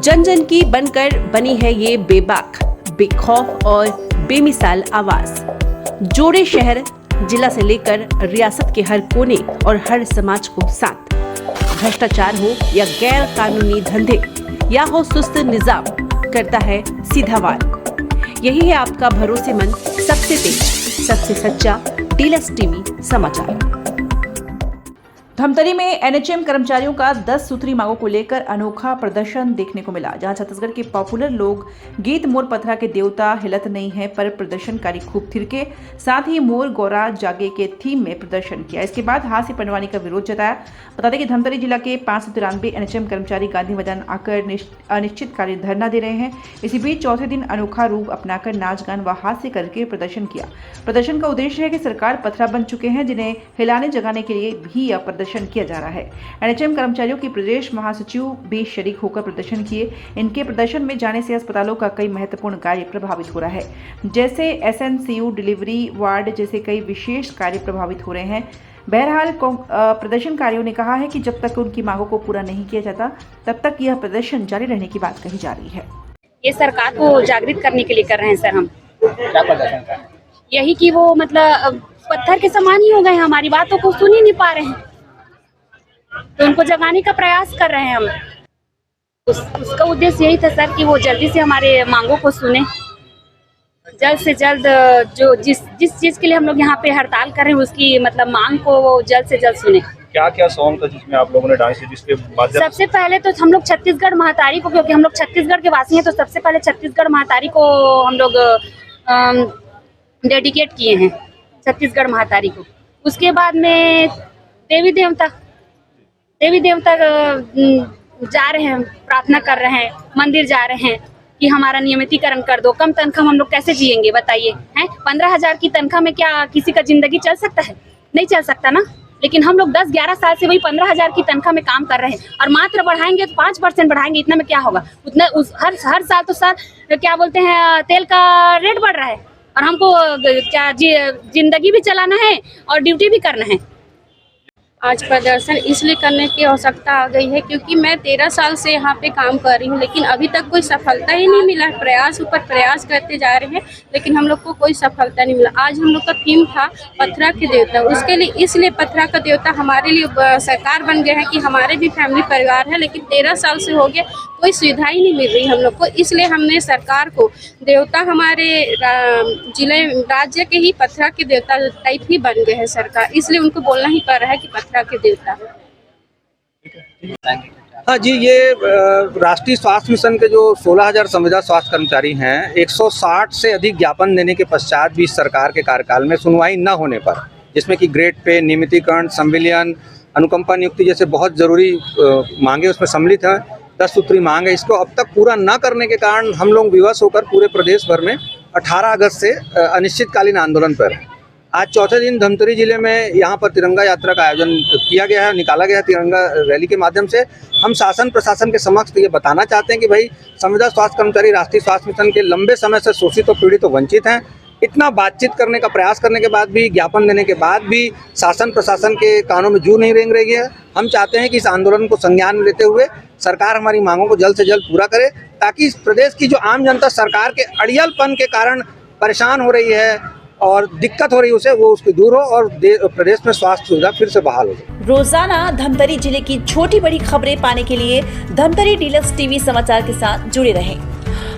जन जन की बनकर बनी है ये बेबाक, बेखौफ और बेमिसाल आवाज। जोड़े शहर जिला से लेकर रियासत के हर कोने और हर समाज को साथ। भ्रष्टाचार हो या गैर कानूनी धंधे या हो सुस्त निजाम, करता है सीधा वार। यही है आपका भरोसेमंद, सबसे तेज, सबसे सच्चा डीलक्स टीवी समाचार। धमतरी में एनएचएम कर्मचारियों का 10 सूत्री मांगों को लेकर अनोखा प्रदर्शन देखने को मिला, जहां छत्तीसगढ़ के पॉपुलर लोग गीत मोर पथरा के देवता हिलत नहीं है पर प्रदर्शनकारी खूब थिरके, साथ ही मोर गौरा जागे के थीम में प्रदर्शन किया। इसके बाद हास्य पंडवानी का विरोध जताया। बता दें कि धमतरी जिला के 593 एनएचएम कर्मचारी गांधी मैदान आकर अनिश्चितकालीन धरना दे रहे हैं। इसी बीच चौथे दिन अनोखा रूप अपनाकर नाच गान व हास्य करके प्रदर्शन किया। प्रदर्शन का उद्देश्य है कि सरकार पथरा बन चुके हैं, जिन्हें हिलाने जगाने के लिए भी यह प्रदर्शन किया जा रहा है। एनएचएम कर्मचारियों की प्रदेश महासचिव भी शरीक होकर प्रदर्शन किए। इनके प्रदर्शन में जाने से अस्पतालों का कई महत्वपूर्ण कार्य प्रभावित हो रहा है, जैसे एसएनसीयू डिलीवरी वार्ड जैसे कई विशेष कार्य प्रभावित हो रहे हैं। बहरहाल प्रदर्शनकारियों ने कहा है कि जब तक उनकी मांगों को पूरा नहीं किया जाता तब तक यह प्रदर्शन जारी रहने की बात कही जा रही है। ये सरकार को जागृत करने के लिए कर रहे हैं सर। हम क्या प्रदर्शन कर रहे हैं? यही कि वो मतलब पत्थर के समान ही हो गए हैं, हमारी बातों को सुन ही नहीं पा रहे हैं, तो उनको जगाने का प्रयास कर रहे हैं हम। उसका उद्देश्य यही था सर कि वो जल्दी से हमारे मांगों को सुने, जल्द से जल्द जो जिस चीज के लिए हम लोग यहाँ पे हड़ताल कर रहे हैं उसकी मतलब मांग को वो जल्द से जल्द सुने। क्या क्या सॉन्ग था जिसमें आप लोगों ने डांस किया, जिसके बाद? सबसे पहले तो हम लोग छत्तीसगढ़ महातारी को, क्योंकि हम लोग छत्तीसगढ़ के वासी हैं, तो सबसे पहले छत्तीसगढ़ महातारी को हम लोग डेडिकेट किए हैं, छत्तीसगढ़ महातारी को। उसके बाद में देवी देवता जा रहे हैं, प्रार्थना कर रहे हैं, मंदिर जा रहे हैं कि हमारा नियमितीकरण कर दो। कम तनख्वाह हम लोग कैसे जिएंगे बताइए? हैं 15,000 की तनख्वाह में क्या किसी का जिंदगी चल सकता है? नहीं चल सकता ना। लेकिन हम लोग 10-11 साल से वही 15,000 की तनख्वाह में काम कर रहे हैं, और मात्र बढ़ाएंगे तो 5% बढ़ाएंगे, इतना में क्या होगा? उतना हर साल तो सर क्या बोलते हैं, तेल का रेट बढ़ रहा है, और हमको क्या जिंदगी भी चलाना है और ड्यूटी भी करना है। आज प्रदर्शन इसलिए करने की आवश्यकता आ गई है क्योंकि मैं 13 साल से यहाँ पे काम कर रही हूँ, लेकिन अभी तक कोई सफलता ही नहीं मिला। प्रयास ऊपर प्रयास करते जा रहे हैं, लेकिन हम लोग को कोई सफलता नहीं मिला। आज हम लोग का थीम था पथरा के देवता, उसके लिए इसलिए पथरा का देवता हमारे लिए सरकार बन गया है कि हमारे भी फैमिली परिवार है, लेकिन 13 साल से हो गया कोई सुविधा ही नहीं मिल रही हम लोग को। इसलिए हमने सरकार को देवता हमारे जिले राज्य के ही पथरा के देवता टाइप ही बन गए हैं सरकार, इसलिए उनको बोलना ही पड़ रहा है कि पथरा के देवता। हाँ जी, ये राष्ट्रीय स्वास्थ्य मिशन के जो 16,000 संविदा स्वास्थ्य कर्मचारी हैं, 160 से अधिक ज्ञापन देने के पश्चात भी सरकार के कार्यकाल में सुनवाई न होने पर, जिसमें कि ग्रेड पे, नियमितीकरण, संविलियन, अनुकंपा नियुक्ति जैसे बहुत जरूरी मांगे उसमें सम्मिलित हैं, 10 सूत्री मांग है, इसको अब तक पूरा न करने के कारण हम लोग विवश होकर पूरे प्रदेश भर में 18 अगस्त से अनिश्चितकालीन आंदोलन पर हैं। आज चौथे दिन धमतरी जिले में यहाँ पर तिरंगा यात्रा का आयोजन किया गया है, निकाला गया है। तिरंगा रैली के माध्यम से हम शासन प्रशासन के समक्ष ये बताना चाहते हैं कि भाई संविदा स्वास्थ्य कर्मचारी राष्ट्रीय स्वास्थ्य मिशन के लंबे समय से शोषित और पीड़ित और वंचित हैं। इतना बातचीत करने का प्रयास करने के बाद भी, ज्ञापन देने के बाद भी शासन प्रशासन के कानों में जू नहीं रेंग रही है। हम चाहते हैं कि इस आंदोलन को संज्ञान में लेते हुए सरकार हमारी मांगों को जल्द से जल्द पूरा करे, ताकि इस प्रदेश की जो आम जनता सरकार के अड़ियलपन के कारण परेशान हो रही है और दिक्कत हो रही है उसे, वो उसकी दूर हो और प्रदेश में स्वास्थ्य सुविधा फिर से बहाल हो जाए। रोजाना धमतरी जिले की छोटी बड़ी खबरें पाने के लिए धमतरी डीलक्स टीवी समाचार के साथ जुड़े रहें।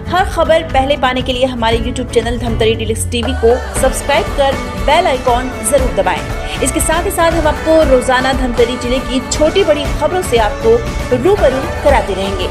हर खबर पहले पाने के लिए हमारे YouTube channel Dhamtari deluxe TV को सब्सक्राइब कर बेल आइकॉन जरूर दबाएं। इसके साथ ही साथ हम आपको रोजाना धमतरी जिले की छोटी बड़ी खबरों से आपको रूबरू कराते रहेंगे।